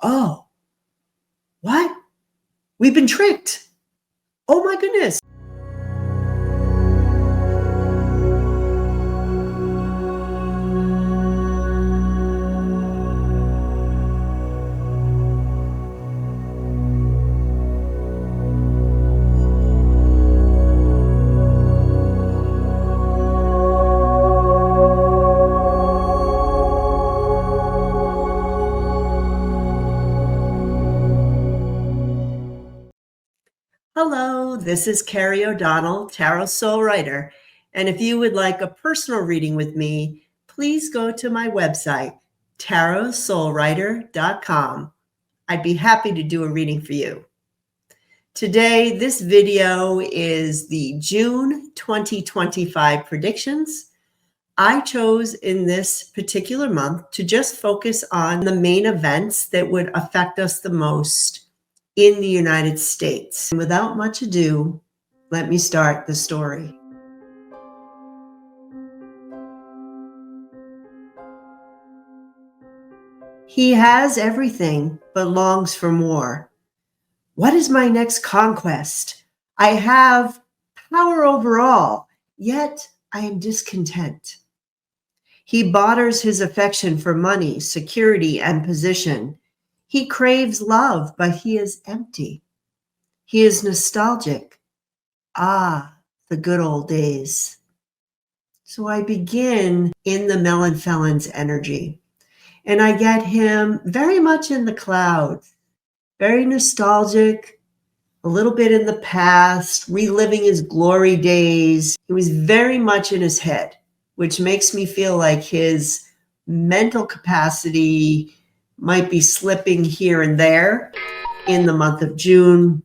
Oh, what? We've been tricked. Oh my goodness. Hello, this is Carrie O'Donnell, Tarot Soul Writer. And if you would like a personal reading with me, please go to my website, tarotsoulwriter.com. I'd be happy to do a reading for you. Today, this video is the June 2025 predictions. I chose in this particular month to just focus on the main events that would affect us the most in the United States. And without much ado, let me start the story. He has everything, but longs for more. What is my next conquest? I have power over all, yet I am discontent. He barters his affection for money, security, and position. He craves love, but he is empty. He is nostalgic. Ah, the good old days. So I begin in the Melon Felon's energy, and I get him very much in the clouds, very nostalgic, a little bit in the past, reliving his glory days. He was very much in his head, which makes me feel like his mental capacity might be slipping here and there in the month of June.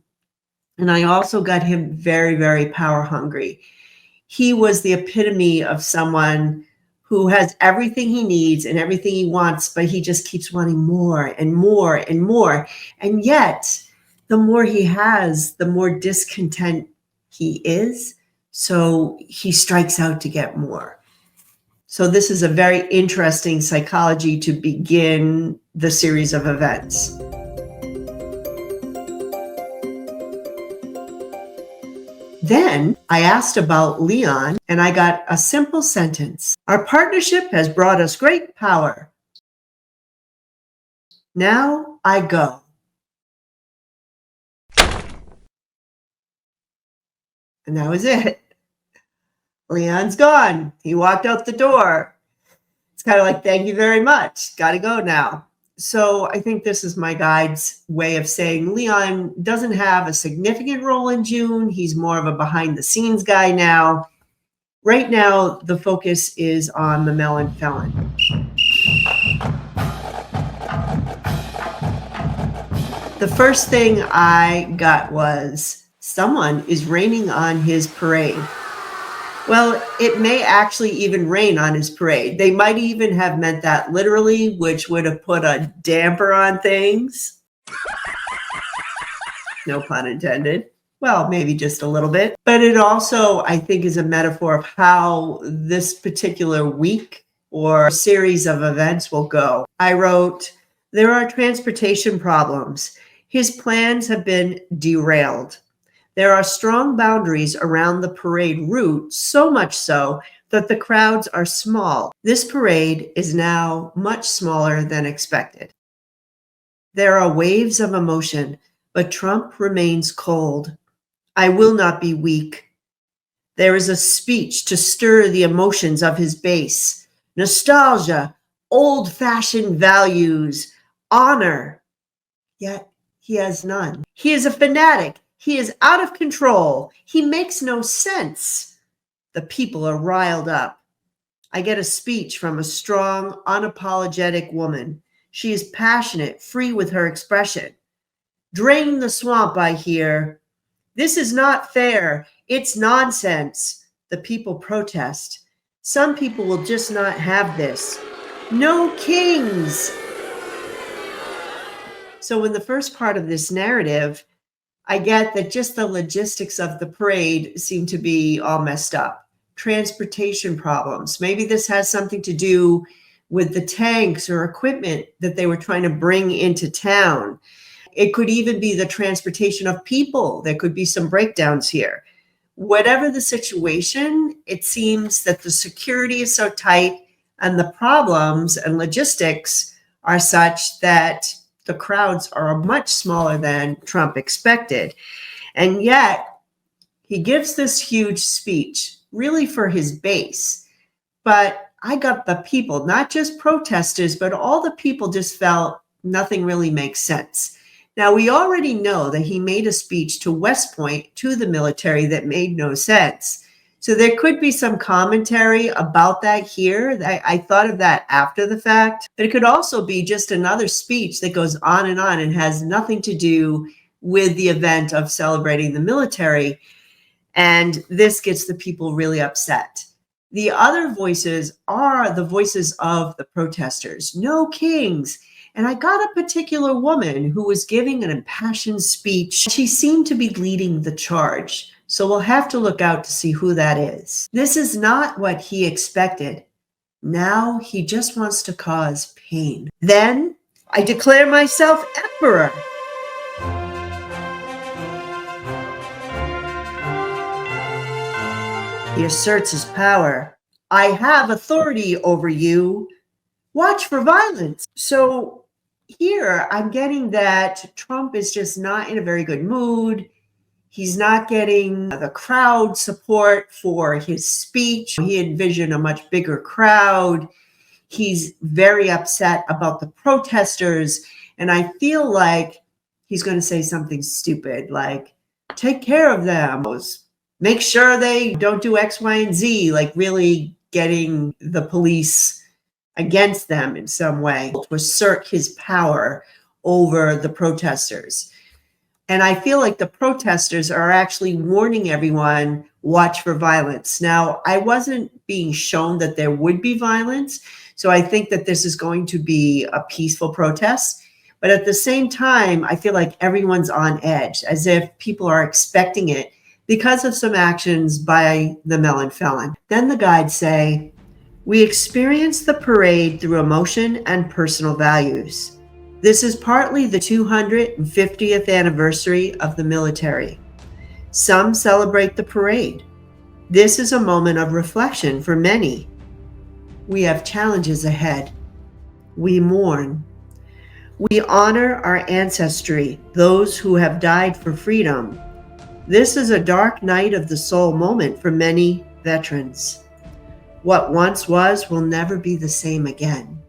And I also got him very, very power hungry. He was the epitome of someone who has everything he needs and everything he wants, but he just keeps wanting more and more and more. And yet, the more he has, the more discontent he is. So he strikes out to get more. So this is a very interesting psychology to begin the series of events. Then I asked about Leon, and I got a simple sentence. Our partnership has brought us great power. Now I go. And that was it. Leon's gone. He walked out the door. It's kind of like, thank you very much. Got to go now. So I think this is my guide's way of saying Leon doesn't have a significant role in June. He's more of a behind the scenes guy now. Right now, the focus is on the Melon Felon. The first thing I got was someone is raining on his parade. Well, it may actually even rain on his parade. They might even have meant that literally, which would have put a damper on things. No pun intended. Well, maybe just a little bit. But it also, I think, is a metaphor of how this particular week or series of events will go. I wrote, there are transportation problems. His plans have been derailed. There are strong boundaries around the parade route, so much so that the crowds are small. This parade is now much smaller than expected. There are waves of emotion, but Trump remains cold. I will not be weak. There is a speech to stir the emotions of his base. Nostalgia, old-fashioned values, honor. Yet he has none. He is a fanatic. He is out of control. He makes no sense. The people are riled up. I get a speech from a strong, unapologetic woman. She is passionate, free with her expression. Drain the swamp, I hear. This is not fair. It's nonsense. The people protest. Some people will just not have this. No kings. So in the first part of this narrative, I get that just the logistics of the parade seem to be all messed up. Transportation problems. Maybe this has something to do with the tanks or equipment that they were trying to bring into town. It could even be the transportation of people. There could be some breakdowns here. Whatever the situation, it seems that the security is so tight and the problems and logistics are such that the crowds are much smaller than Trump expected. And yet, he gives this huge speech, really for his base. But I got the people, not just protesters, but all the people just felt nothing really makes sense. Now, we already know that he made a speech to West Point, to the military, that made no sense. So there could be some commentary about that here. I thought of that after the fact. But it could also be just another speech that goes on and has nothing to do with the event of celebrating the military. And this gets the people really upset. The other voices are the voices of the protesters. No kings. And I got a particular woman who was giving an impassioned speech. She seemed to be leading the charge. So we'll have to look out to see who that is. This is not what he expected. Now he just wants to cause pain. Then I declare myself emperor. He asserts his power. I have authority over you. Watch for violence. So here I'm getting that Trump is just not in a very good mood. He's not getting the crowd support for his speech. He envisioned a much bigger crowd. He's very upset about the protesters. And I feel like he's going to say something stupid like, take care of them. Make sure they don't do X, Y, and Z, like really getting the police against them in some way to assert his power over the protesters. And I feel like the protesters are actually warning everyone, watch for violence. Now, I wasn't being shown that there would be violence, so I think that this is going to be a peaceful protest. But at the same time, I feel like everyone's on edge, as if people are expecting it because of some actions by the Melon Felon. Then the guides say, we experience the parade through emotion and personal values. This is partly the 250th anniversary of the military. Some celebrate the parade. This is a moment of reflection for many. We have challenges ahead. We mourn. We honor our ancestry, those who have died for freedom. This is a dark night of the soul moment for many veterans. What once was will never be the same again.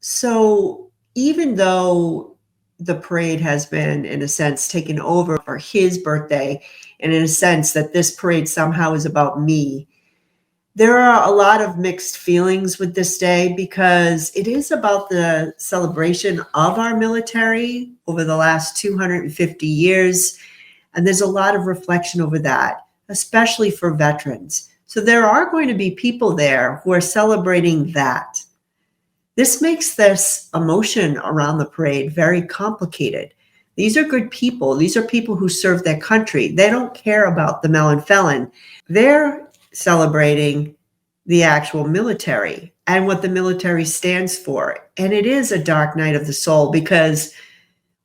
So even though the parade has been, in a sense, taken over for his birthday, and in a sense that this parade somehow is about me, there are a lot of mixed feelings with this day because it is about the celebration of our military over the last 250 years. And there's a lot of reflection over that, especially for veterans. So there are going to be people there who are celebrating that. This makes this emotion around the parade very complicated. These are good people. These are people who serve their country. They don't care about the Melon Felon. They're celebrating the actual military and what the military stands for. And it is a dark night of the soul because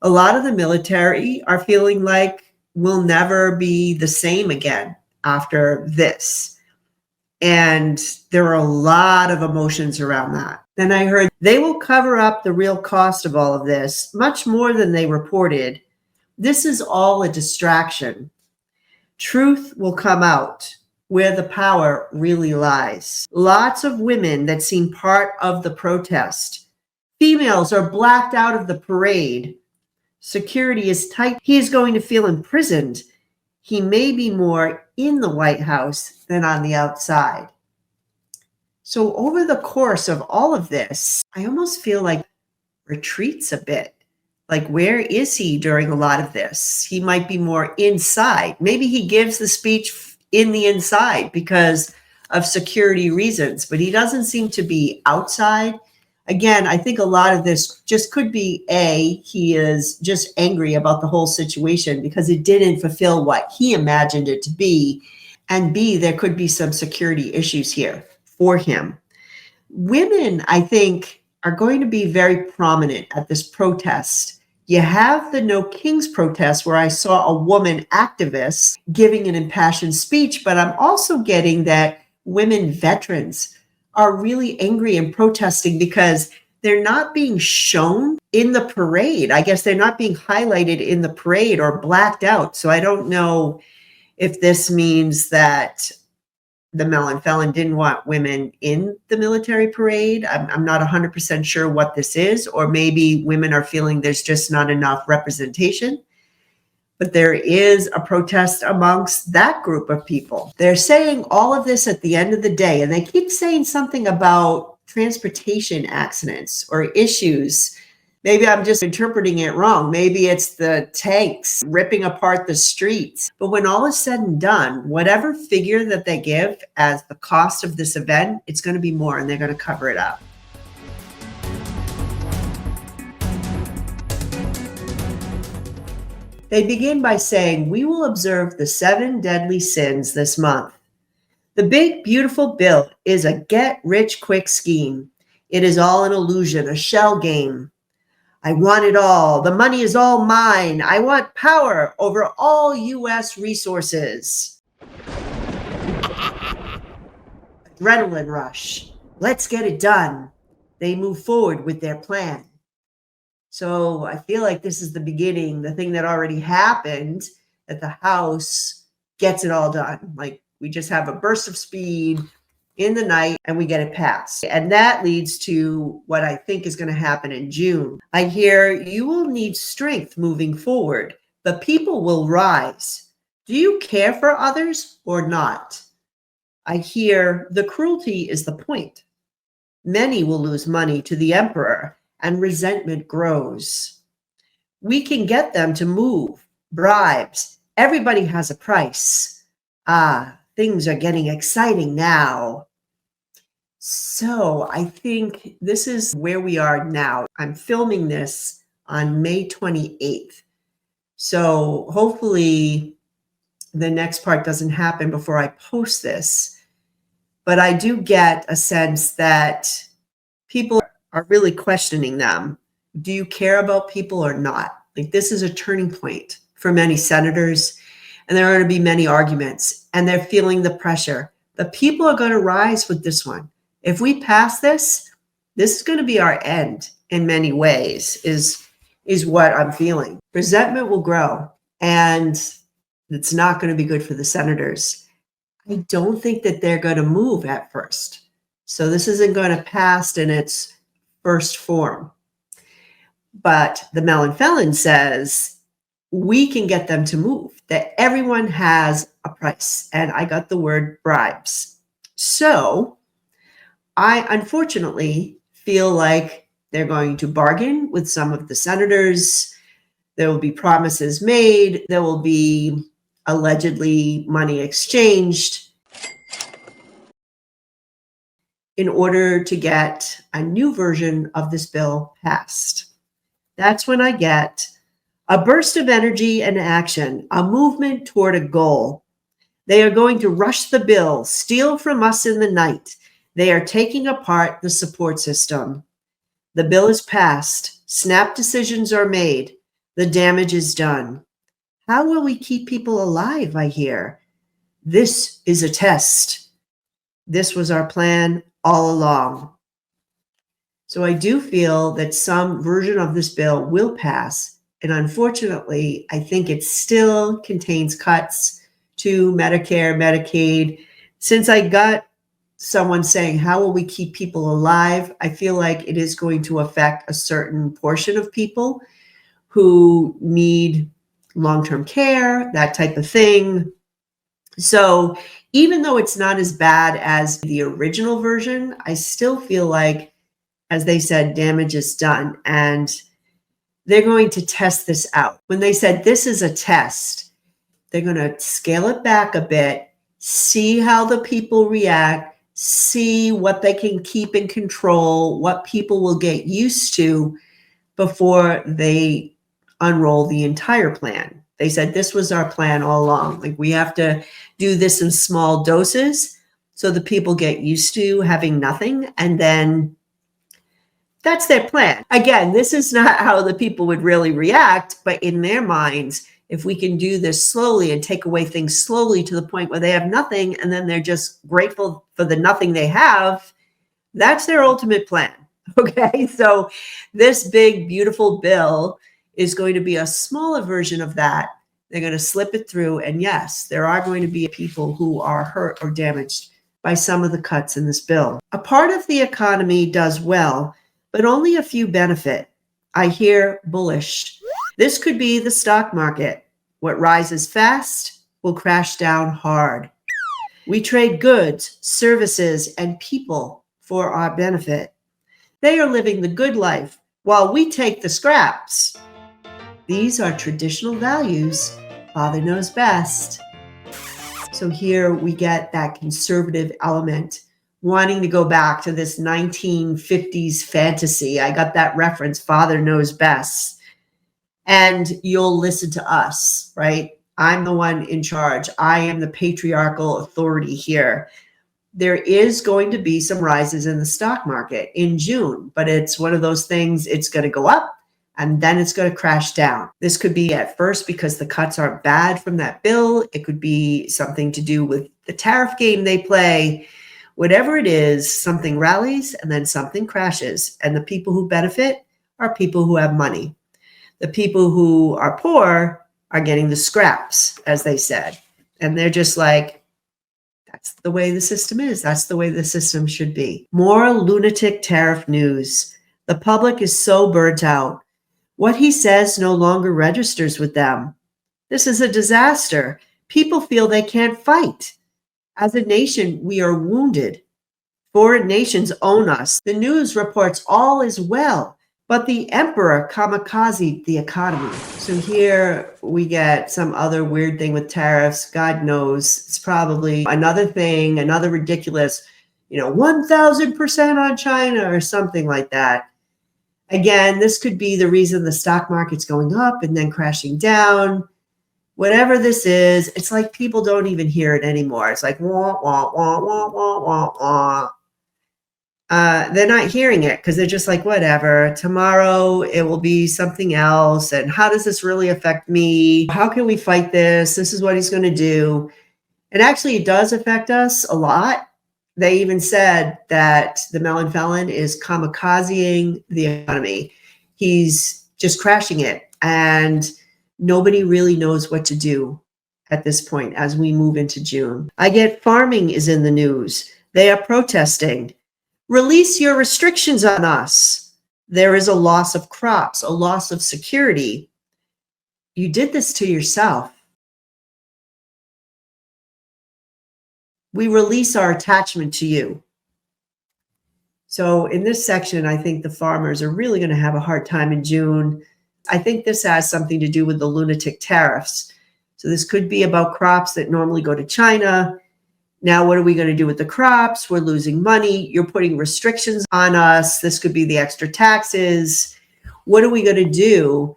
a lot of the military are feeling like we'll never be the same again after this. And there are a lot of emotions around that. Then I heard they will cover up the real cost of all of this, much more than they reported. This is all a distraction. Truth will come out where the power really lies. Lots of women that seem part of the protest. Females are blacked out of the parade. Security is tight. He is going to feel imprisoned. He may be more in the White House than on the outside. So over the course of all of this, I almost feel like retreats a bit. Like, where is he during a lot of this? He might be more inside. Maybe he gives the speech in the inside because of security reasons, but he doesn't seem to be outside. Again, I think a lot of this just could be he is just angry about the whole situation because it didn't fulfill what he imagined it to be. And B, there could be some security issues here for him. Women, I think, are going to be very prominent at this protest. You have the No Kings protest where I saw a woman activist giving an impassioned speech, but I'm also getting that women veterans are really angry and protesting because they're not being shown in the parade. I guess they're not being highlighted in the parade or blacked out. So I don't know if this means that the Melon Felon didn't want women in the military parade. I'm not 100% sure what this is, or maybe women are feeling there's just not enough representation. But there is a protest amongst that group of people. They're saying all of this at the end of the day, and they keep saying something about transportation accidents or issues. Maybe I'm just interpreting it wrong. Maybe it's the tanks ripping apart the streets. But when all is said and done, whatever figure that they give as the cost of this event, it's going to be more, and they're going to cover it up. They begin by saying, we will observe the 7 deadly sins this month. The big, beautiful bill is a get-rich-quick scheme. It is all an illusion, a shell game. I want it all. The money is all mine. I want power over all U.S. resources. Adrenaline rush. Let's get it done. They move forward with their plan. So I feel like this is the beginning, the thing that already happened, that the House gets it all done. Like we just have a burst of speed in the night and we get it passed. And that leads to what I think is going to happen in June. I hear you will need strength moving forward, but people will rise. Do you care for others or not? I hear the cruelty is the point. Many will lose money to the emperor and resentment grows. We can get them to move, bribes. Everybody has a price. Things are getting exciting now. So I think this is where we are now. I'm filming this on May 28th. So hopefully the next part doesn't happen before I post this. But I do get a sense that people are really questioning them. Do you care about people or not? Like this is a turning point for many senators, and there are going to be many arguments, and they're feeling the pressure. But people are going to rise with this one. If we pass this, this is going to be our end in many ways, is what I'm feeling. Resentment will grow, and it's not going to be good for the senators. I don't think that they're going to move at first. So this isn't going to pass in its first form. But the Melon Felon says we can get them to move, that everyone has a price. And I got the word bribes. So I unfortunately feel like they're going to bargain with some of the senators. There will be promises made. There will be allegedly money exchanged in order to get a new version of this bill passed. That's when I get a burst of energy and action, a movement toward a goal. They are going to rush the bill, steal from us in the night. They are taking apart the support system. The bill is passed. Snap decisions are made. The damage is done. How will we keep people alive, I hear? This is a test. This was our plan all along. So I do feel that some version of this bill will pass. And unfortunately, I think it still contains cuts to Medicare, Medicaid. Since I got someone saying, how will we keep people alive? I feel like it is going to affect a certain portion of people who need long-term care, that type of thing. So even though it's not as bad as the original version, I still feel like, as they said, damage is done. And they're going to test this out. When they said this is a test, they're going to scale it back a bit, see how the people react, see what they can keep in control, what people will get used to before they unroll the entire plan. They said this was our plan all along. Like we have to do this in small doses so the people get used to having nothing, and then that's their plan. Again, this is not how the people would really react, but in their minds, if we can do this slowly and take away things slowly to the point where they have nothing, and then they're just grateful for the nothing they have, that's their ultimate plan. Okay, so this big, beautiful bill is going to be a smaller version of that. They're going to slip it through. And yes, there are going to be people who are hurt or damaged by some of the cuts in this bill. A part of the economy does well, but only a few benefit. I hear bullish. This could be the stock market. What rises fast will crash down hard. We trade goods, services, and people for our benefit. They are living the good life while we take the scraps. These are traditional values. Father knows best. So here we get that conservative element, wanting to go back to this 1950s fantasy. I got that reference, Father knows best. And you'll listen to us, right? I'm the one in charge. I am the patriarchal authority here. There is going to be some rises in the stock market in June, but it's one of those things, it's going to go up and then it's going to crash down. This could be at first because the cuts aren't bad from that bill. It could be something to do with the tariff game they play. Whatever it is, something rallies and then something crashes. And the people who benefit are people who have money. The people who are poor are getting the scraps, as they said. And they're just like, that's the way the system is. That's the way the system should be. More lunatic tariff news. The public is so burnt out. What he says no longer registers with them. This is a disaster. People feel they can't fight. As a nation, we are wounded. Foreign nations own us. The news reports all is well, but the emperor kamikaze the economy. So here we get some other weird thing with tariffs. God knows, it's probably another thing, another ridiculous, 1,000% on China or something like that. Again, this could be the reason the stock market's going up and then crashing down. Whatever this is, it's like people don't even hear it anymore. It's like, wah, wah, wah, wah, wah, wah, wah. They're not hearing it because they're just like, whatever, tomorrow it will be something else. And how does this really affect me? How can we fight this? This is what he's going to do. And actually, it does affect us a lot. They even said that the Melon Felon is kamikazeing the economy. He's just crashing it. And nobody really knows what to do at this point as we move into June. I get farming is in the news. They are protesting. Release your restrictions on us. There is a loss of crops, a loss of security. You did this to yourself. We release our attachment to you. So in this section, I think the farmers are really going to have a hard time in June. I think this has something to do with the lunatic tariffs. So this could be about crops that normally go to China. Now, what are we going to do with the crops? We're losing money. You're putting restrictions on us. This could be the extra taxes. What are we going to do?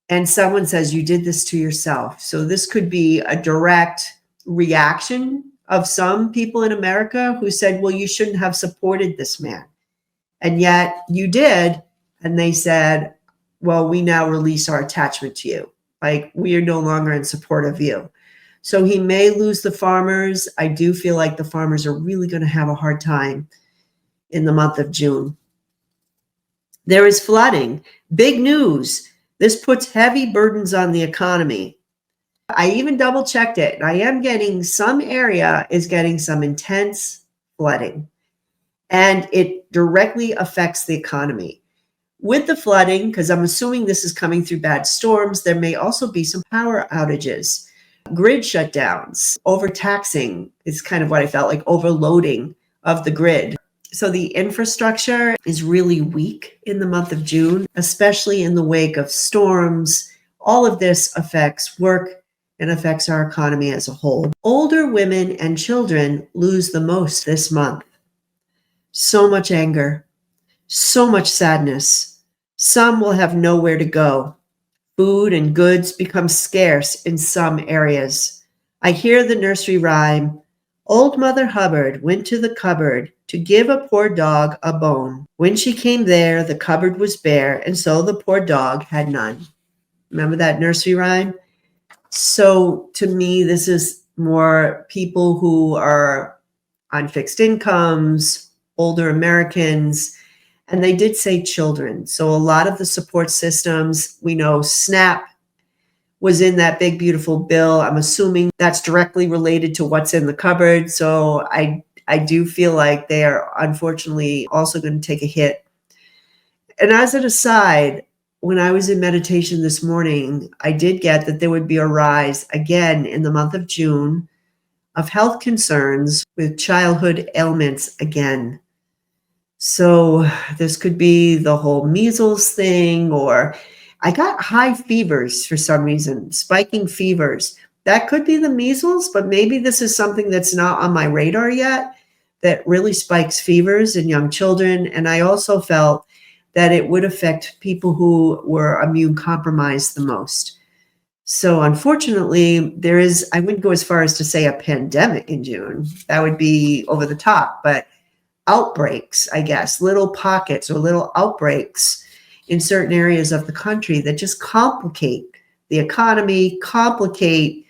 And someone says, you did this to yourself. So this could be a direct reaction of some people in America who said, well, you shouldn't have supported this man. And yet you did. And they said, well, we now release our attachment to you. Like, we are no longer in support of you. So he may lose the farmers. I do feel like the farmers are really going to have a hard time in the month of June. There is flooding. Big news. This puts heavy burdens on the economy. I even double checked it. I am getting some area is getting some intense flooding, and it directly affects the economy. With the flooding, because I'm assuming this is coming through bad storms, there may also be some power outages. Grid shutdowns, overtaxing is kind of what I felt like, overloading of the grid. So the infrastructure is really weak in the month of June, especially in the wake of storms. All of this affects work and affects our economy as a whole. Older women and children lose the most this month. So much anger, so much sadness. Some will have nowhere to go. Food and goods become scarce in some areas. I hear the nursery rhyme, Old Mother Hubbard went to the cupboard to give a poor dog a bone. When she came there, the cupboard was bare, and so the poor dog had none. Remember that nursery rhyme? So to me, this is more people who are on fixed incomes, older Americans, and they did say children. So a lot of the support systems, we know SNAP was in that big, beautiful bill. I'm assuming that's directly related to what's in the cupboard. So I do feel like they are unfortunately also going to take a hit. And as an aside, when I was in meditation this morning, I did get that there would be a rise again in the month of June of health concerns with childhood ailments again. So this could be the whole measles thing, or I got high fevers for some reason, spiking fevers. That could be the measles, but maybe this is something that's not on my radar yet that really spikes fevers in young children. And I also felt that it would affect people who were immune compromised the most. So unfortunately, I wouldn't go as far as to say a pandemic in June. That would be over the top, but outbreaks, I guess, little pockets or little outbreaks in certain areas of the country that just complicate the economy, complicate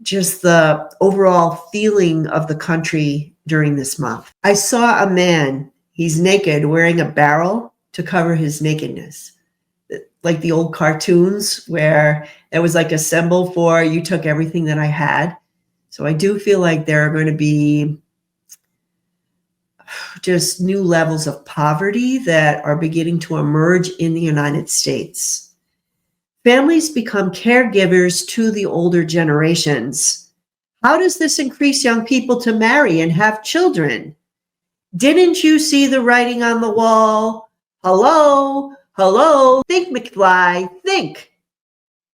just the overall feeling of the country during this month. I saw a man, he's naked, wearing a barrel to cover his nakedness. Like the old cartoons where it was like a symbol for you took everything that I had. So I do feel like there are going to be just new levels of poverty that are beginning to emerge in the United States. Families become caregivers to the older generations. How does this increase young people to marry and have children? Didn't you see the writing on the wall? Hello, hello, think, McFly, think.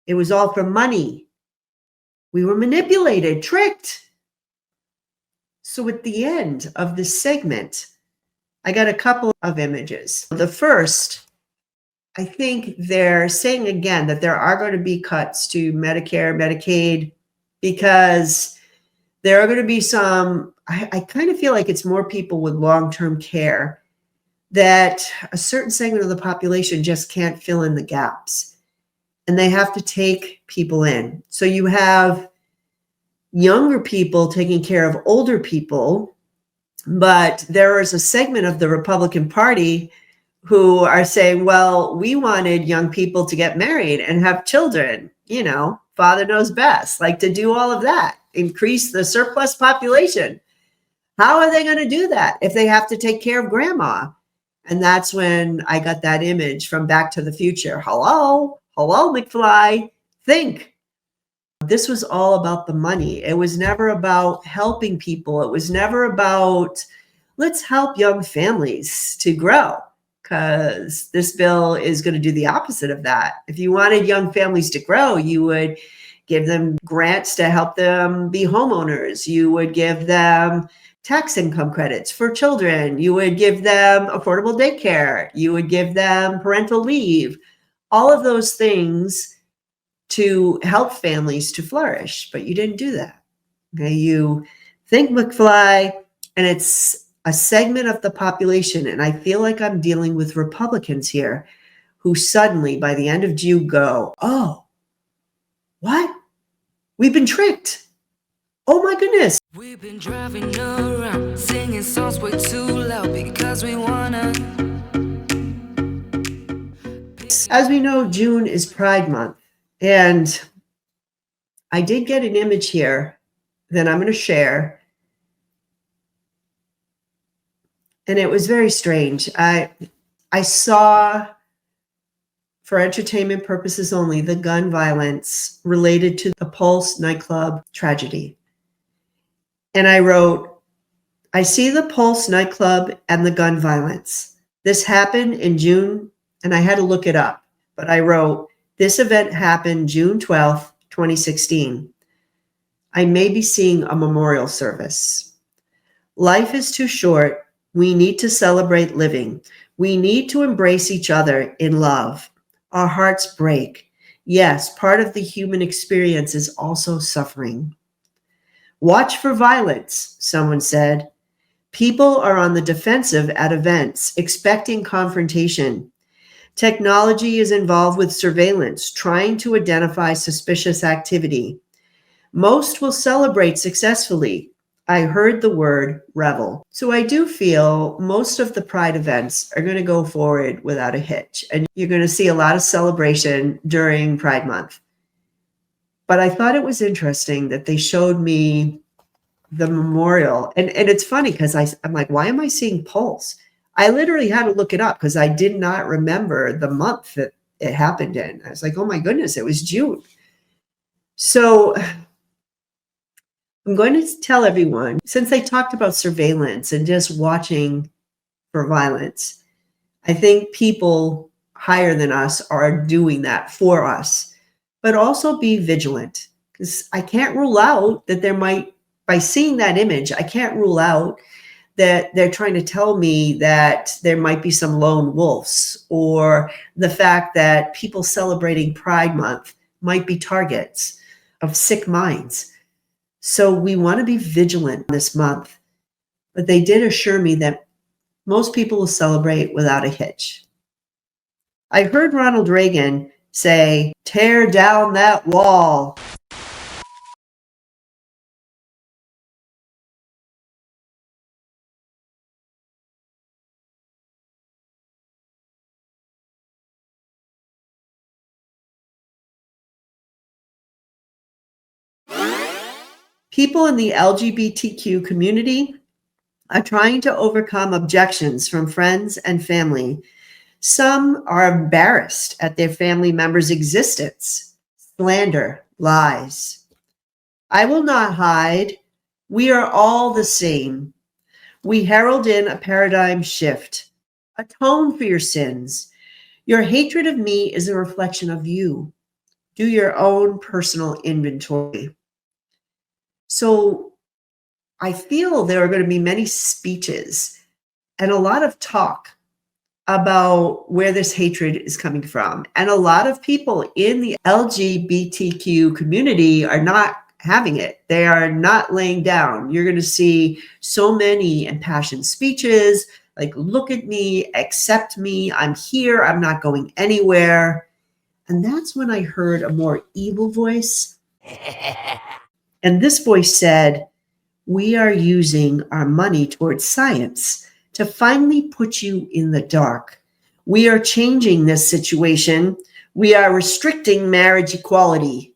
It was all for money. We were manipulated, tricked. So at the end of this segment, I got a couple of images. The first, I think they're saying again that there are going to be cuts to Medicare, Medicaid, because there are going to be some, I kind of feel like it's more people with long-term care that a certain segment of the population just can't fill in the gaps. And they have to take people in. So you have younger people taking care of older people, but there is a segment of the Republican Party who are saying, well, we wanted young people to get married and have children, father knows best, like to do all of that, increase the surplus population. How are they going to do that if they have to take care of grandma? And that's when I got that image from Back to the Future. Hello, McFly, think. This was all about the money. It was never about helping people. It was never about, let's help young families to grow, because this bill is going to do the opposite of that. If you wanted young families to grow, you would give them grants to help them be homeowners. You would give them tax income credits for children. You would give them affordable daycare. You would give them parental leave. All of those things to help families to flourish, but you didn't do that. Okay, you think, McFly, and it's a segment of the population, and I feel like I'm dealing with Republicans here who suddenly, by the end of June, go, oh, what? We've been tricked. Oh my goodness. We've been driving around, singing songs way too loud because we wanna. As we know, June is Pride Month. And I did get an image here that I'm going to share. And it was very strange. I saw, for entertainment purposes only, the gun violence related to the Pulse nightclub tragedy. And I wrote, I see the Pulse nightclub and the gun violence. This happened in June, and I had to look it up. But I wrote, this event happened June 12th, 2016. I may be seeing a memorial service. Life is too short. We need to celebrate living. We need to embrace each other in love. Our hearts break. Yes, part of the human experience is also suffering. Watch for violence, someone said. People are on the defensive at events, expecting confrontation. Technology is involved with surveillance, trying to identify suspicious activity. Most will celebrate successfully. I heard the word revel. So I do feel most of the Pride events are going to go forward without a hitch. And you're going to see a lot of celebration during Pride Month. But I thought it was interesting that they showed me the memorial. And it's funny because I'm like, why am I seeing Pulse? I literally had to look it up because I did not remember the month that it happened in. I was like, oh my goodness, it was June. So I'm going to tell everyone, since they talked about surveillance and just watching for violence, I think people higher than us are doing that for us. But also be vigilant, because I can't rule out that there might, by seeing that image, I can't rule out that they're trying to tell me that there might be some lone wolves, or the fact that people celebrating Pride Month might be targets of sick minds. So we want to be vigilant this month. But they did assure me that most people will celebrate without a hitch. I heard Ronald Reagan say, tear down that wall. People in the LGBTQ community are trying to overcome objections from friends and family. Some are embarrassed at their family members' existence, slander, lies. I will not hide. We are all the same. We herald in a paradigm shift. Atone for your sins. Your hatred of me is a reflection of you. Do your own personal inventory. So I feel there are going to be many speeches and a lot of talk about where this hatred is coming from. And a lot of people in the LGBTQ community are not having it. They are not laying down. You're going to see so many impassioned speeches like, look at me, accept me, I'm here, I'm not going anywhere. And that's when I heard a more evil voice. And this voice said, we are using our money towards science to finally put you in the dark. We are changing this situation. We are restricting marriage equality.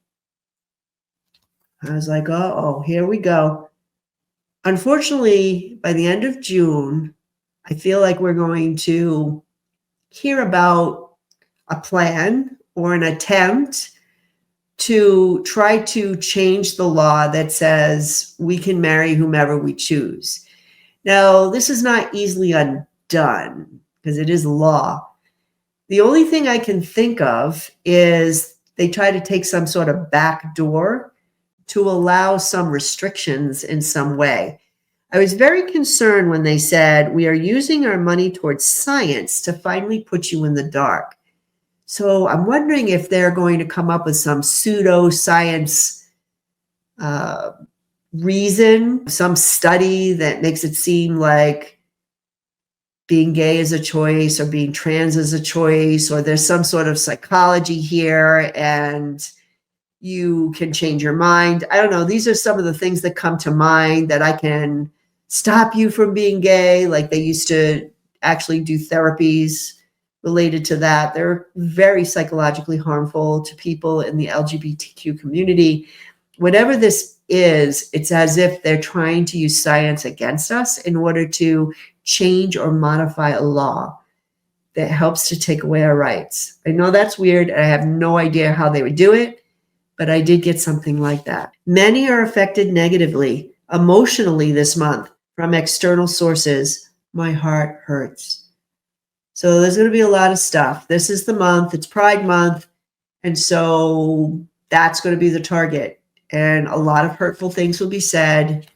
I was like, oh, here we go. Unfortunately, by the end of June, I feel like we're going to hear about a plan or an attempt to try to change the law that says we can marry whomever we choose. Now, this is not easily undone because it is law. The only thing I can think of is they try to take some sort of back door to allow some restrictions in some way. I was very concerned when they said, we are using our money towards science to finally put you in the dark. So I'm wondering if they're going to come up with some pseudo-science reason, some study that makes it seem like being gay is a choice or being trans is a choice, or there's some sort of psychology here and you can change your mind. I don't know. These are some of the things that come to mind, that I can stop you from being gay. Like they used to actually do therapies related to that. They're very psychologically harmful to people in the LGBTQ community. Whatever this is, it's as if they're trying to use science against us in order to change or modify a law that helps to take away our rights. I know that's weird. I have no idea how they would do it, but I did get something like that. Many are affected negatively, emotionally this month from external sources. My heart hurts. So there's going to be a lot of stuff. This is the month. It's Pride Month. And so that's going to be the target. And a lot of hurtful things will be said.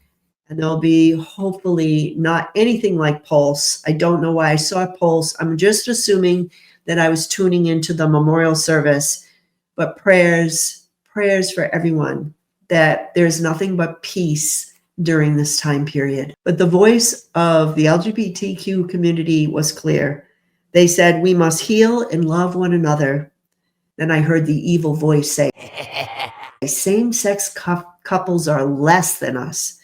And there'll be hopefully not anything like Pulse. I don't know why I saw Pulse. I'm just assuming that I was tuning into the memorial service. But prayers for everyone. that there's nothing but peace during this time period. But the voice of the LGBTQ community was clear. They said, we must heal and love one another. Then I heard the evil voice say, same-sex couples are less than us.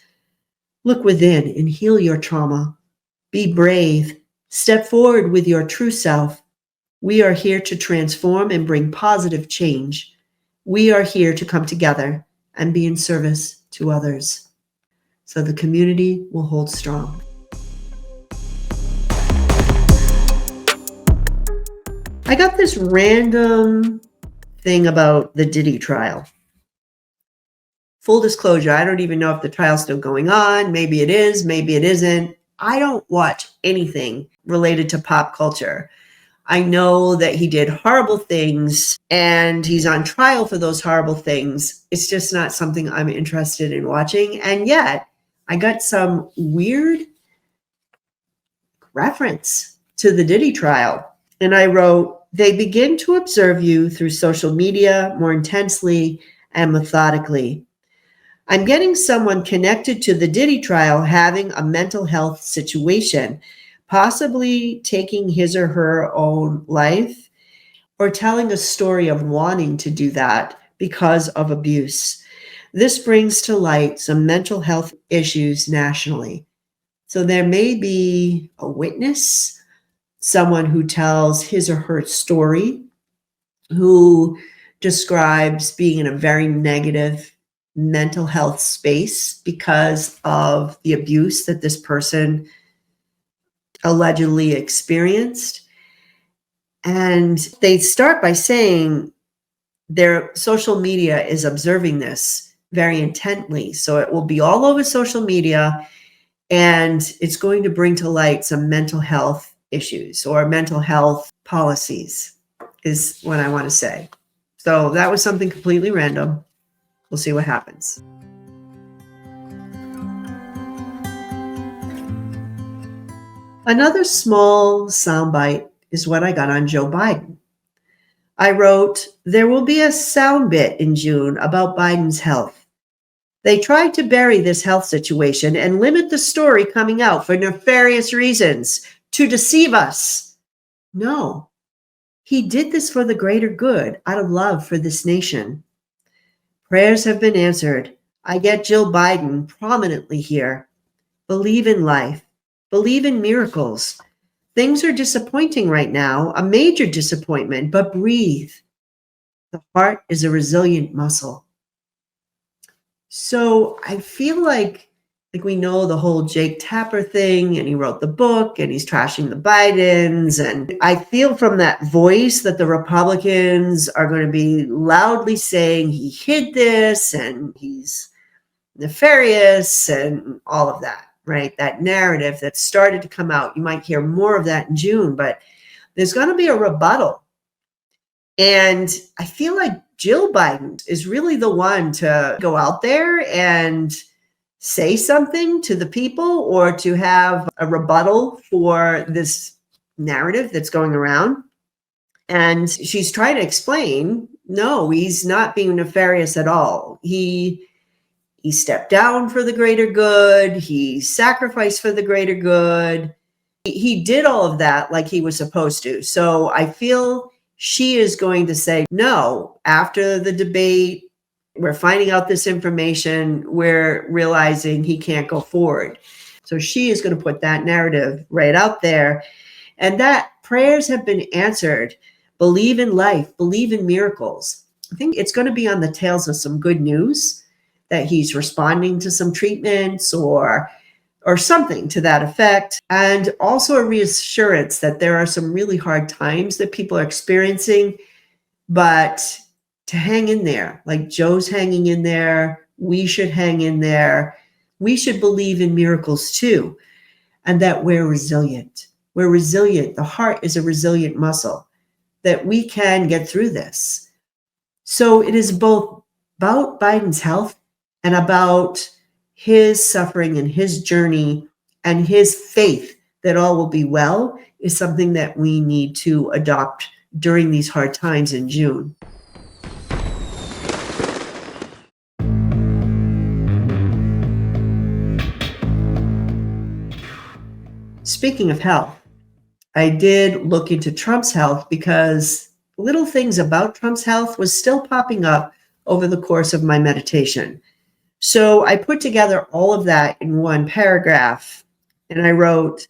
Look within and heal your trauma. Be brave. Step forward with your true self. We are here to transform and bring positive change. We are here to come together and be in service to others. So the community will hold strong. I got this random thing about the Diddy trial. Full disclosure, I don't even know if the trial's still going on. Maybe it is, maybe it isn't. I don't watch anything related to pop culture. I know that he did horrible things and he's on trial for those horrible things. It's just not something I'm interested in watching. And yet I got some weird reference to the Diddy trial. And I wrote, they begin to observe you through social media more intensely and methodically. I'm getting someone connected to the Diddy trial having a mental health situation, possibly taking his or her own life or telling a story of wanting to do that because of abuse. This brings to light some mental health issues nationally. So there may be a witness, someone who tells his or her story, who describes being in a very negative mental health space because of the abuse that this person allegedly experienced. And they start by saying their social media is observing this very intently. So it will be all over social media and it's going to bring to light some mental health issues or mental health policies is what I want to say. So that was something completely random. We'll see what happens. Another small soundbite is what I got on Joe Biden. I wrote, there will be a sound bit in June about Biden's health. They tried to bury this health situation and limit the story coming out for nefarious reasons to deceive us. No, he did this for the greater good out of love for this nation. Prayers have been answered. I get Jill Biden prominently here. Believe in life. Believe in miracles. Things are disappointing right now, a major disappointment, but breathe. The heart is a resilient muscle. So I feel like we know the whole Jake Tapper thing, and he wrote the book, and he's trashing the Bidens. And I feel from that voice that the Republicans are going to be loudly saying he hid this, and he's nefarious, and all of that, right? That narrative that started to come out. You might hear more of that in June, but there's going to be a rebuttal. And I feel like Jill Biden is really the one to go out there and say something to the people or to have a rebuttal for this narrative that's going around. And she's trying to explain, no, he's not being nefarious at all. He stepped down for the greater good. He sacrificed for the greater good. He did all of that like he was supposed to. So I feel she is going to say, no, after the debate, we're finding out this information. We're realizing he can't go forward. So she is going to put that narrative right out there. And that prayers have been answered. Believe in life. Believe in miracles. I think it's going to be on the tails of some good news that he's responding to some treatments or something to that effect. And also a reassurance that there are some really hard times that people are experiencing, but to hang in there, like Joe's hanging in there. We should hang in there. We should believe in miracles too, and that we're resilient. We're resilient. The heart is a resilient muscle, that we can get through this. So it is both about Biden's health and about his suffering and his journey and his faith that all will be well is something that we need to adopt during these hard times in June. speaking of health, I did look into Trump's health because little things about Trump's health was still popping up over the course of my meditation. So I put together all of that in one paragraph, and I wrote,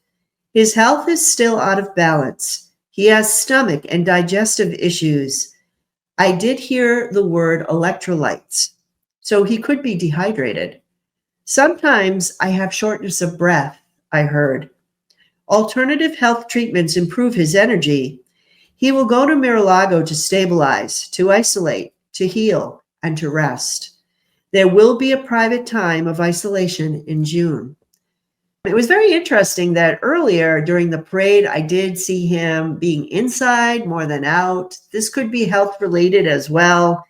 his health is still out of balance. He has stomach and digestive issues. I did hear the word electrolytes, so he could be dehydrated. Sometimes I have shortness of breath, I heard. Alternative health treatments improve his energy. He will go to Mar-a-Lago to stabilize, to isolate, to heal, and to rest. There will be a private time of isolation in June. It was very interesting that earlier during the parade, I did see him being inside more than out. This could be health related as well.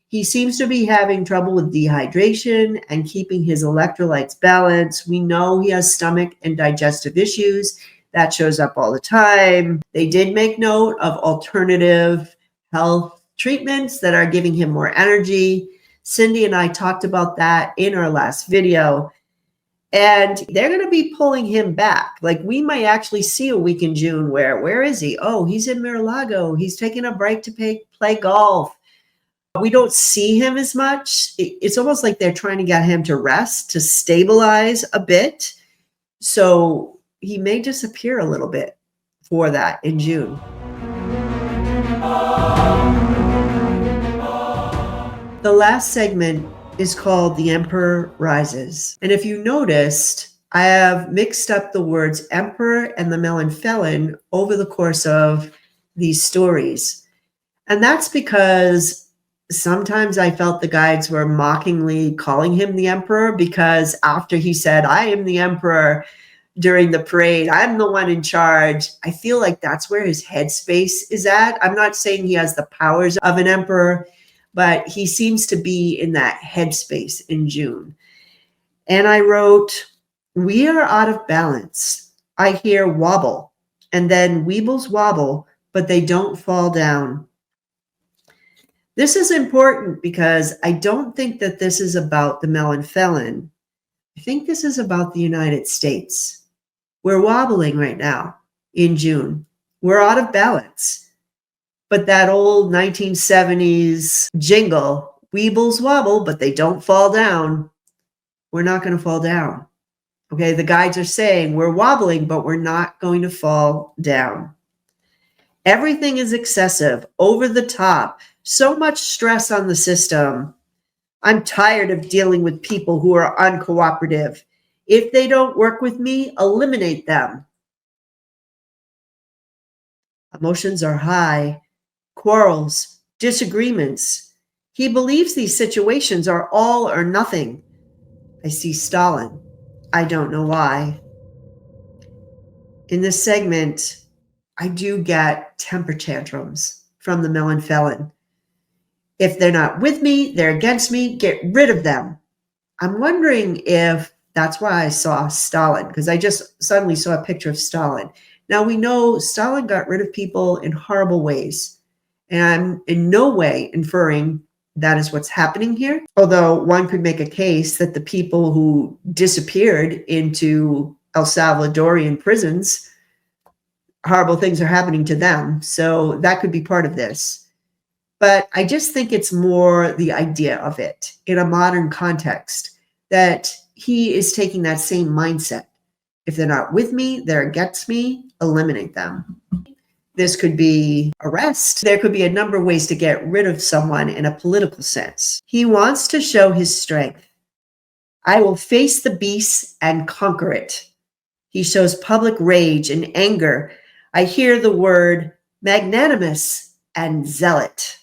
He seems to be having trouble with dehydration and keeping his electrolytes balanced. We know he has stomach and digestive issues. That shows up all the time. They did make note of alternative health treatments that are giving him more energy. Cindy and I talked about that in our last video. And they're going to be pulling him back. Like, we might actually see a week in June where is he? Oh, he's in Mar-a-Lago. He's taking a break to play golf. We don't see him as much. It's almost like they're trying to get him to rest, to stabilize a bit. So he may disappear a little bit for that in June. The last segment is called The Emperor Rises. And if you noticed, I have mixed up the words Emperor and the Melon Felon over the course of these stories. And that's because sometimes I felt the guides were mockingly calling him the Emperor, because after he said, I am the Emperor during the parade, I'm the one in charge, I feel like that's where his headspace is at. I'm not saying he has the powers of an emperor, but he seems to be in that headspace in June. And I wrote, we are out of balance. I hear wobble, and then weebles wobble, but they don't fall down. This is important because I don't think that this is about the Melon Felon. I think this is about the United States. We're wobbling right now in June. We're out of balance. But that old 1970s jingle, weebles wobble, but they don't fall down. We're not going to fall down. Okay, the guides are saying we're wobbling, but we're not going to fall down. Everything is excessive, over the top, so much stress on the system. I'm tired of dealing with people who are uncooperative. If they don't work with me, eliminate them. Emotions are high. Quarrels, disagreements. He believes these situations are all or nothing. I see Stalin. I don't know why. In this segment, I do get temper tantrums from the Melon Felon. If they're not with me, they're against me, get rid of them. I'm wondering if that's why I saw Stalin, because I just suddenly saw a picture of Stalin. Now, we know Stalin got rid of people in horrible ways. And I'm in no way inferring that is what's happening here. Although one could make a case that the people who disappeared into El Salvadorian prisons, horrible things are happening to them. So that could be part of this. But I just think it's more the idea of it in a modern context, that he is taking that same mindset. If they're not with me, they're against me, eliminate them. This could be arrest. There could be a number of ways to get rid of someone in a political sense. He wants to show his strength. I will face the beast and conquer it. He shows public rage and anger. I hear the word magnanimous and zealot.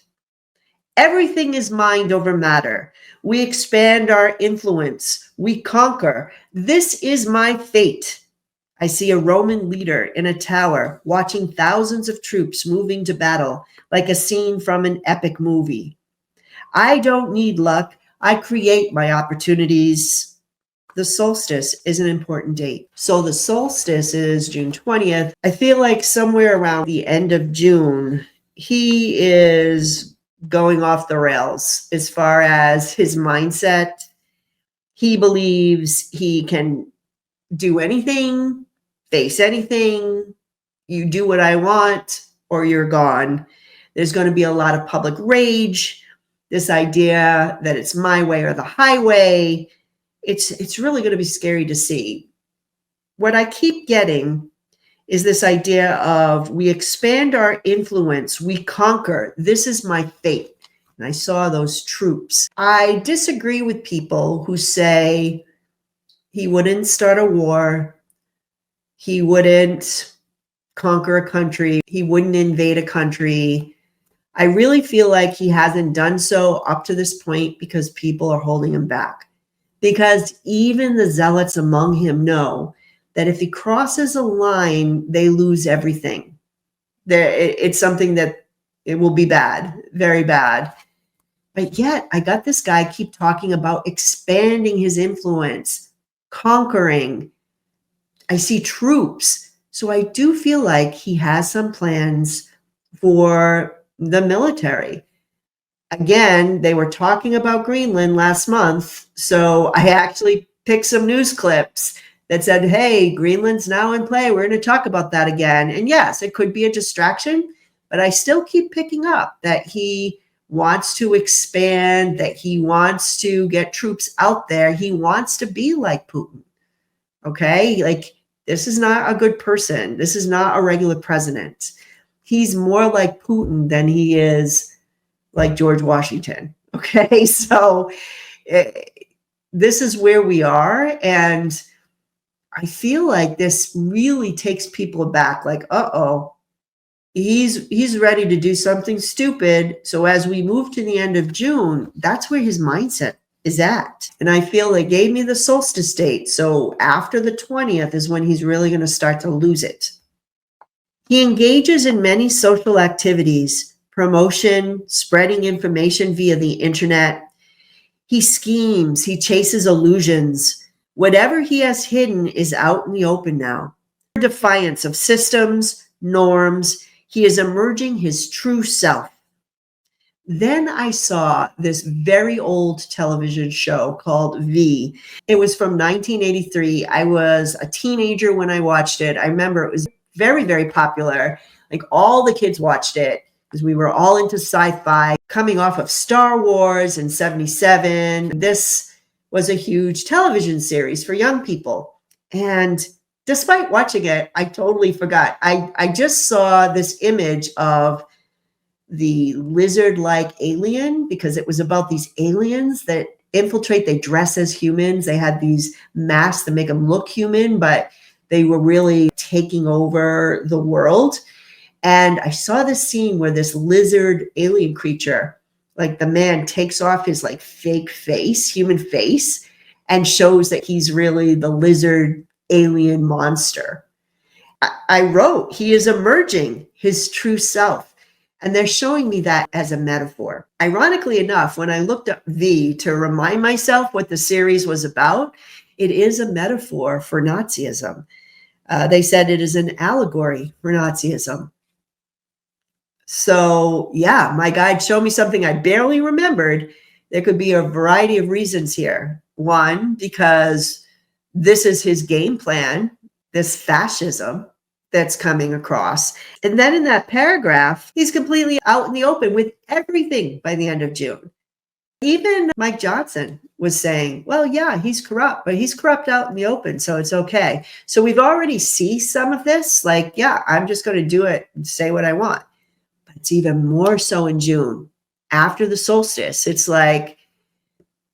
Everything is mind over matter. We expand our influence. We conquer. This is my fate. I see a Roman leader in a tower watching thousands of troops moving to battle like a scene from an epic movie. I don't need luck. I create my opportunities. The solstice is an important date. So the solstice is June 20th. I feel like somewhere around the end of June, he is going off the rails as far as his mindset. He believes he can do anything. face anything, you do what I want, or you're gone. There's going to be a lot of public rage, this idea that it's my way or the highway. It's really going to be scary to see. What I keep getting is this idea of we expand our influence, we conquer. This is my fate. And I saw those troops. I disagree with people who say he wouldn't start a war, he wouldn't conquer a country, he wouldn't invade a country. I really feel like he hasn't done so up to this point because people are holding him back. Because even the zealots among him know that if he crosses a line, they lose everything. It's something that it will be bad, very bad. But yet I got this guy keep talking about expanding his influence, conquering. I see troops. So I do feel like he has some plans for the military. Again, they were talking about Greenland last month. So I actually picked some news clips that said, hey, Greenland's now in play. We're going to talk about that again. And yes, it could be a distraction, but I still keep picking up that he wants to expand, that he wants to get troops out there. He wants to be like Putin. Okay? Like, this is not a good person. This is not a regular president. He's more like Putin than he is like George Washington. Okay? So this is where we are. And I feel like this really takes people back, like, uh-oh, he's ready to do something stupid. So as we move to the end of June, that's where his mindset is at. And I feel it gave me the solstice date. So after the 20th is when he's really going to start to lose it. He engages in many social activities, promotion, spreading information via the internet. He schemes, he chases illusions. Whatever he has hidden is out in the open now. Defiance of systems, norms, he is emerging his true self. Then I saw this very old television show called V. It was from 1983. I was a teenager when I watched it. I remember it was very, very popular. Like, all the kids watched it because we were all into sci-fi, coming off of Star Wars in 77. This was a huge television series for young people. And despite watching it, I totally forgot. I just saw this image of the lizard-like alien, because it was about these aliens that infiltrate. They dress as humans. They had these masks that make them look human, but they were really taking over the world. And I saw this scene where this lizard alien creature, like, the man takes off his like fake face, human face, and shows that he's really the lizard alien monster. I wrote, he is emerging his true self. And they're showing me that as a metaphor. Ironically enough, when I looked up V to remind myself what the series was about, it is a metaphor for Nazism. They said it is an allegory for Nazism. So yeah, my guide showed me something I barely remembered. There could be a variety of reasons here. One, because this is his game plan, this fascism that's coming across. And then in that paragraph, he's completely out in the open with everything by the end of June. Even Mike Johnson was saying, well, yeah, he's corrupt, but he's corrupt out in the open, so it's okay. So we've already seen some of this, like, yeah, I'm just going to do it and say what I want. But it's even more so in June, after the solstice. It's like,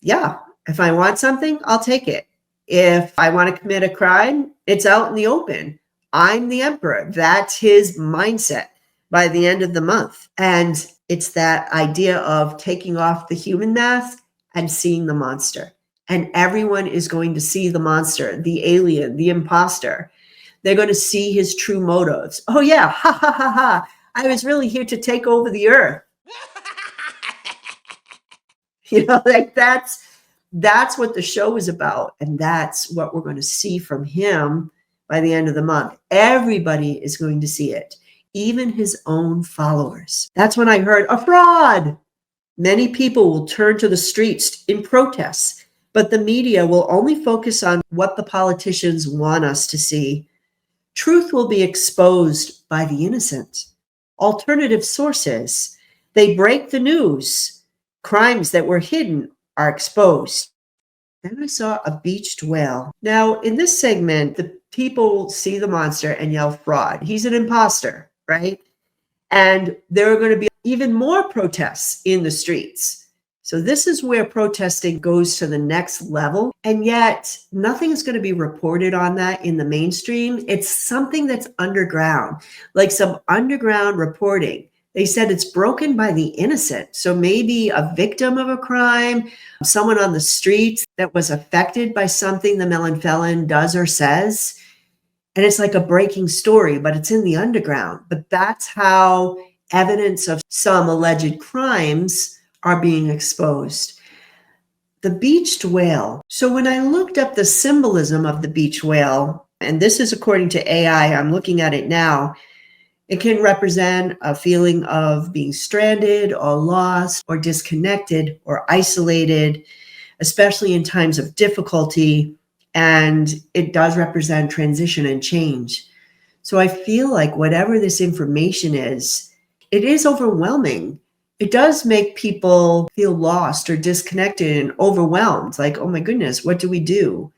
yeah, if I want something, I'll take it. If I want to commit a crime, it's out in the open. I'm the emperor. That's his mindset by the end of the month. And it's that idea of taking off the human mask and seeing the monster. And everyone is going to see the monster, the alien, the imposter. They're going to see his true motives. Oh yeah, ha ha ha ha. I was really here to take over the earth. Like, that's what the show is about. And that's what we're going to see from him by the end of the month. Everybody is going to see it, even his own followers. That's when I heard a fraud. Many people will turn to the streets in protests, but the media will only focus on what the politicians want us to see. Truth will be exposed by the innocent. Alternative sources, they break the news. Crimes that were hidden are exposed. Then I saw a beached whale. Now, in this segment, the people see the monster and yell fraud. He's an imposter, right? And there are going to be even more protests in the streets. So this is where protesting goes to the next level. And yet nothing is going to be reported on that in the mainstream. It's something that's underground, like some underground reporting. They said it's broken by the innocent. So maybe a victim of a crime, someone on the streets that was affected by something the Melon Felon does or says. And it's like a breaking story, but it's in the underground. But that's how evidence of some alleged crimes are being exposed. The beached whale. So when I looked up the symbolism of the beached whale, and this is according to AI, I'm looking at it now, it can represent a feeling of being stranded or lost or disconnected or isolated, especially in times of difficulty. And it does represent transition and change. So I feel like whatever this information is, it is overwhelming. It does make people feel lost or disconnected and overwhelmed. Like, oh my goodness, what do we do?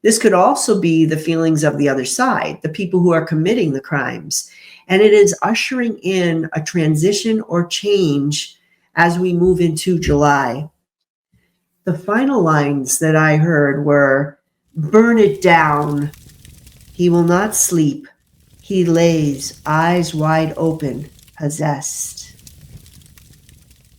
This could also be the feelings of the other side, the people who are committing the crimes. And it is ushering in a transition or change as we move into July. The final lines that I heard were, burn it down. He will not sleep. He lays, eyes wide open, possessed.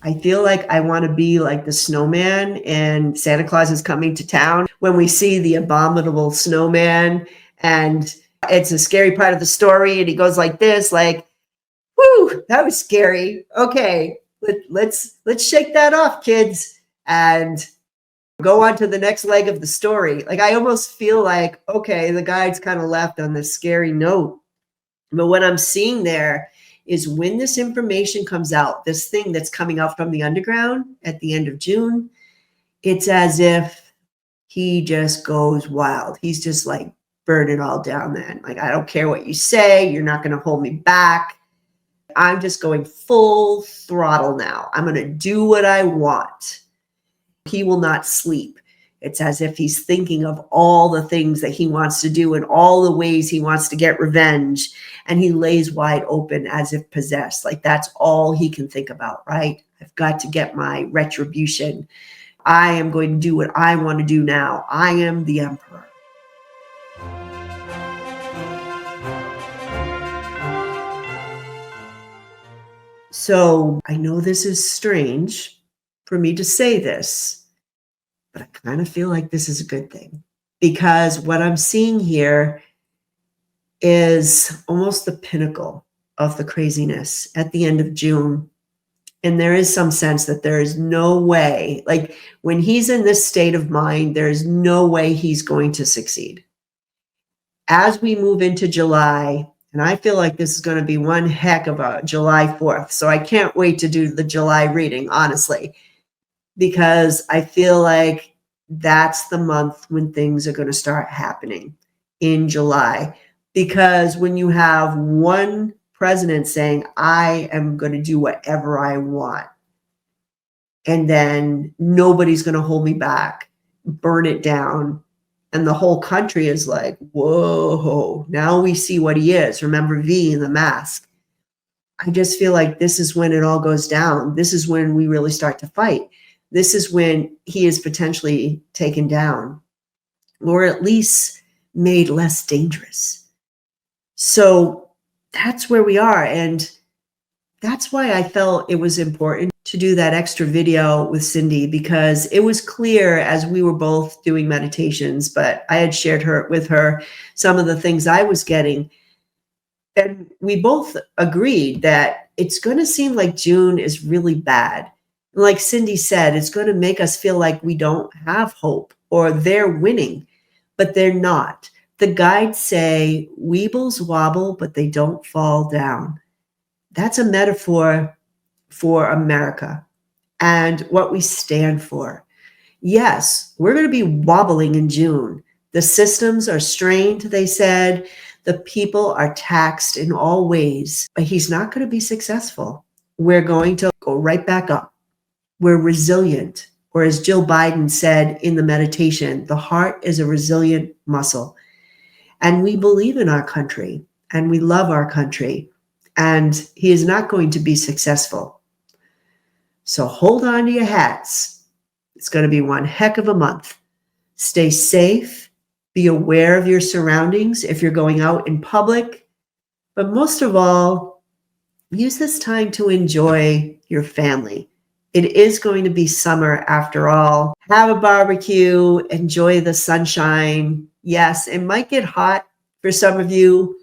I feel like I want to be like the snowman in Santa Claus is Coming to Town when we see the abominable snowman and it's a scary part of the story and he goes like this, like, whoo, that was scary. Okay, let's shake that off, kids, and go on to the next leg of the story. Like I almost feel like, okay, the guide's kind of left on this scary note. But what I'm seeing there is when this information comes out, this thing that's coming out from the underground at the end of June, it's as if he just goes wild. He's just like, burn it all down, man. Like, I don't care what you say. You're not going to hold me back. I'm just going full throttle now. I'm going to do what I want. He will not sleep. It's as if he's thinking of all the things that he wants to do and all the ways he wants to get revenge. And he lays wide open as if possessed. Like that's all he can think about, right? I've got to get my retribution. I am going to do what I want to do now. I am the emperor. So I know this is strange for me to say this, but I kind of feel like this is a good thing because what I'm seeing here is almost the pinnacle of the craziness at the end of June. And there is some sense that there is no way, like when he's in this state of mind, there is no way he's going to succeed. As we move into July, and I feel like this is going to be one heck of a July 4th. So I can't wait to do the July reading, honestly, because I feel like that's the month when things are going to start happening in July. Because when you have one president saying, I am going to do whatever I want, and then nobody's going to hold me back, burn it down. And the whole country is like, whoa, now we see what he is. Remember V in the mask. I just feel like this is when it all goes down. This is when we really start to fight. This is when he is potentially taken down or at least made less dangerous. So that's where we are. And that's why I felt it was important to do that extra video with Cindy, because it was clear as we were both doing meditations, but I had shared with her some of the things I was getting. And we both agreed that it's going to seem like June is really bad. Like Cindy said, it's going to make us feel like we don't have hope or they're winning, but they're not. The guides say weebles wobble, but they don't fall down. That's a metaphor for America and what we stand for. Yes, we're going to be wobbling in June. The systems are strained, they said. The people are taxed in all ways, but he's not going to be successful. We're going to go right back up. We're resilient. Or as Jill Biden said in the meditation, the heart is a resilient muscle. And we believe in our country and we love our country. And he is not going to be successful. So hold on to your hats. It's going to be one heck of a month. Stay safe. Be aware of your surroundings if you're going out in public. But most of all, use this time to enjoy your family. It is going to be summer after all. Have a barbecue. Enjoy the sunshine. Yes, it might get hot for some of you,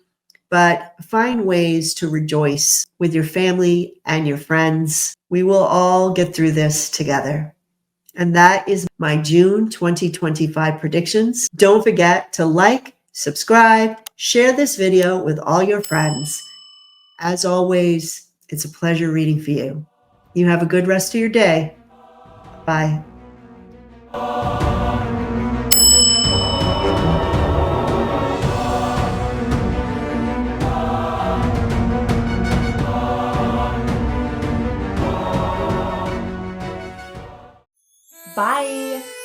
but find ways to rejoice with your family and your friends. We will all get through this together. And that is my June 2025 predictions. Don't forget to like, subscribe, share this video with all your friends. As always, it's a pleasure reading for you. You have a good rest of your day. Bye. Bye.